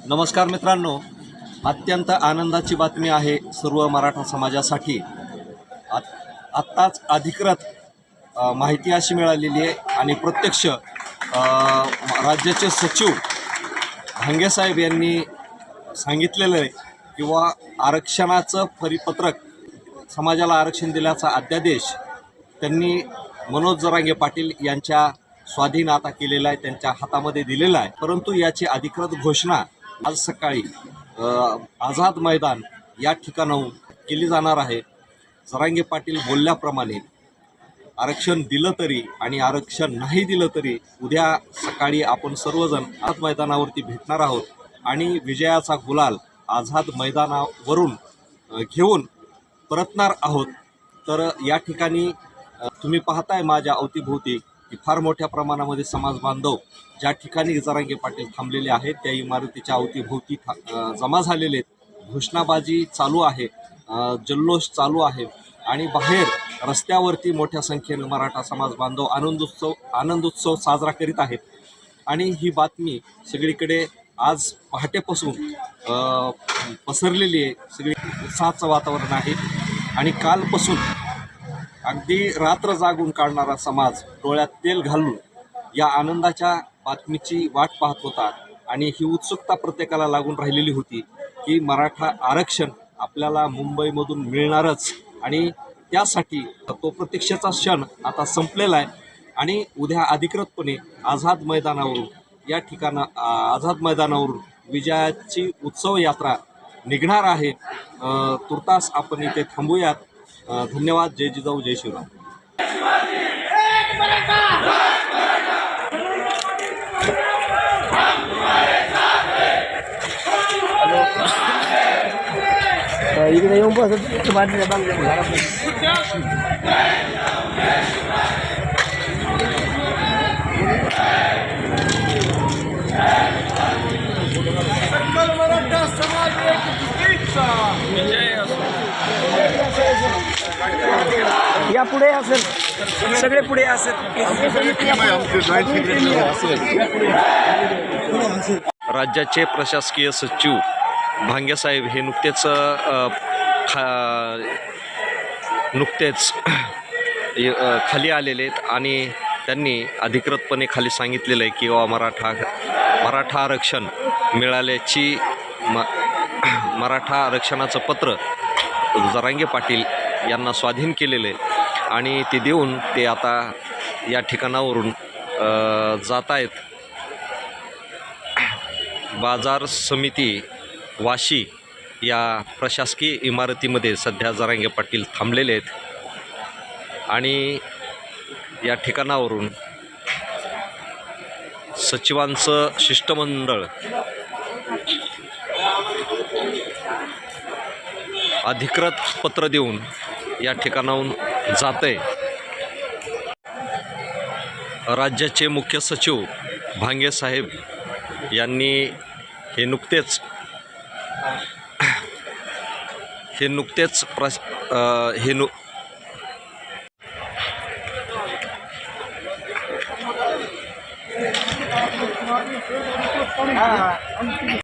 नमस्कार मित्रांनो, अत्यंत आनंदाची बातमी आहे सर्व मराठा समाजासाठी। आत्ताच अधिकृत माहिती अशी मिळालेली आहे आणि प्रत्यक्ष राज्याचे सचिव भांगे साहेब यांनी सांगितलेलं आहे किंवा आरक्षणाचं परिपत्रक समाजाला आरक्षण दिल्याचा अध्यादेश त्यांनी मनोज जरांगे पाटील यांच्या स्वाधीन आता केलेला आहे, त्यांच्या हातामध्ये दिलेला आहे। परंतु याची अधिकृत घोषणा आज सकाळी आझाद मैदान या ठिकाणाहून केली जाणार आहे। जरांगे पाटील बोलल्याप्रमाणे आरक्षण दिलं तरी आणि आरक्षण नाही दिलं तरी उद्या सकाळी आपण सर्वजण आझाद मैदानावरती भेटणार आहोत आणि विजयाचा गुलाल आझाद मैदानावरून घेऊन परतणार आहोत। तर या ठिकाणी तुम्ही पाहताय माझ्या अवतीभोवती की फार मोठ्या प्रमाणामध्ये समाज बांधव ज्या ठिकाणी जरांगे पाटील थांबलेले आहेत त्या इमारतीच्या अवतीभोवती जमा झालेले आहेत। घोषणाबाजी चालू आहे, जल्लोष चालू आहे आणि बाहेर रस्त्यावरती मोठ्या संख्येने मराठा समाज बांधव आनंदोत्सव साजरा करीत आहेत। आणि ही बातमी सगळीकडे आज पहाटेपासून पसरलेली आहे, सगळी उत्साहाचं वातावरण आहे। आणि कालपासून अगदी रात्र जागून काढणारा समाज डोळ्यात तेल घालून या आनंदाच्या बातमीची वाट पाहत होता आणि ही उत्सुकता प्रत्येकाला लागून राहिलेली होती की मराठा आरक्षण आपल्याला मुंबईमधून मिळणारच आणि त्यासाठी तो प्रतीक्षेचा क्षण आता संपलेला आहे। आणि उद्या अधिकृतपणे आझाद मैदानावरून विजयाची उत्सव यात्रा निघणार आहे। तुर्तास आपण इथे थांबूयात। धन्यवाद। जय जिजाऊ, जय शिवराम। इकडे येऊन बस बांधले मराठा समाज या पुढे असेल, सगळे पुढे असेल। राज्याचे प्रशासकीय सचिव भांगे साहेब हे नुकतेच खाली आलेले आहेत आणि त्यांनी अधिकृतपणे खाली सांगितलेलं आहे की मराठा आरक्षण मिळाल्याची मराठा आरक्षणाचं पत्र जरांगे पाटील यांना स्वाधीन केलेले आणि ते देऊन ते आता या ठिकाणावरून जात आहेत। बाजार समिती वाशी या प्रशासकीय इमारतीमध्ये सध्या जरांगे पाटील थांबलेले आहेत आणि या ठिकाणावरून सचिवांचं शिष्टमंडळ अधिकृत पत्र देऊन या ठिकाणाहून जाते। राज्याचे मुख्य सचिव भांगे साहेब यांनी हे नुकतेच